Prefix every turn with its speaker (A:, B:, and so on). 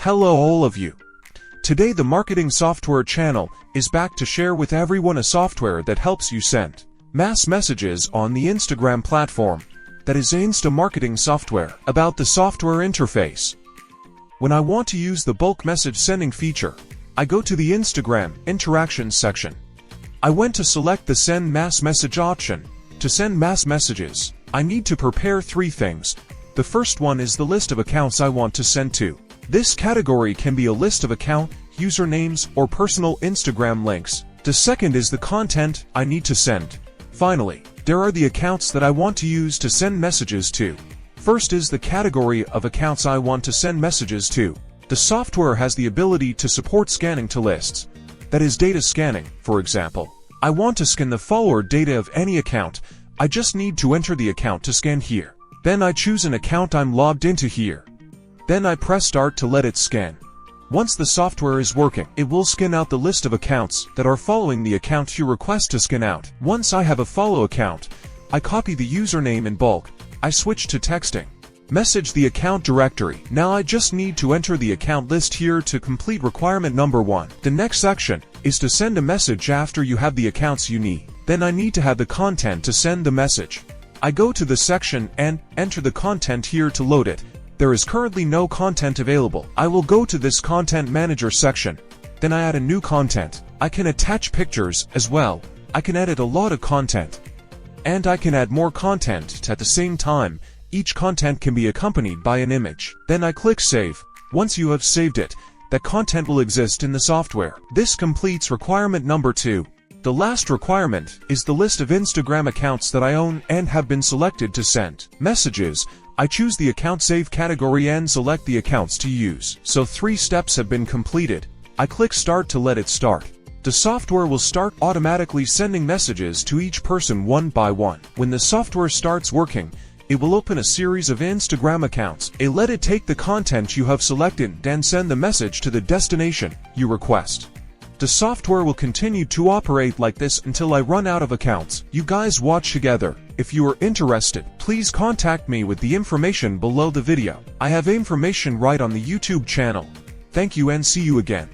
A: Hello all of you. Today the Marketing Software channel is back to share with everyone a software that helps you send mass messages on the Instagram platform. That is Insta Marketing Software. About the software interface. When I want to use the bulk message sending feature, I go to the Instagram Interactions section. I went to select the Send Mass Message option. To send mass messages, I need to prepare three things. The first one is the list of accounts I want to send to. This category can be a list of account, usernames, or personal Instagram links. The second is the content I need to send. Finally, there are the accounts that I want to use to send messages to. First is the category of accounts I want to send messages to. The software has the ability to support scanning to lists. That is data scanning. For example, I want to scan the follower data of any account. I just need to enter the account to scan here. Then I choose an account I'm logged into here. Then I press start to let it scan. Once the software is working, it will scan out the list of accounts that are following the account you request to scan out. Once I have a follow account, I copy the username in bulk. I switch to texting. Message the account directory. Now I just need to enter the account list here to complete requirement number 1. The next section is to send a message after you have the accounts you need. Then I need to have the content to send the message. I go to the section and enter the content here to load it. There is currently no content available. I will go to this Content Manager section. Then I add a new content. I can attach pictures as well. I can edit a lot of content. And I can add more content at the same time. Each content can be accompanied by an image. Then I click Save. Once you have saved it, that content will exist in the software. This completes requirement number 2. The last requirement is the list of Instagram accounts that I own and have been selected to send messages. I choose the account save category and select the accounts to use. So 3 steps have been completed. I click Start to let it start. The software will start automatically sending messages to each person one by one. When the software starts working, it will open a series of Instagram accounts. Let it take the content you have selected and send the message to the destination you request. The software will continue to operate like this until I run out of accounts. You guys watch together. If you are interested, please contact me with the information below the video. I have information right on the YouTube channel. Thank you and see you again.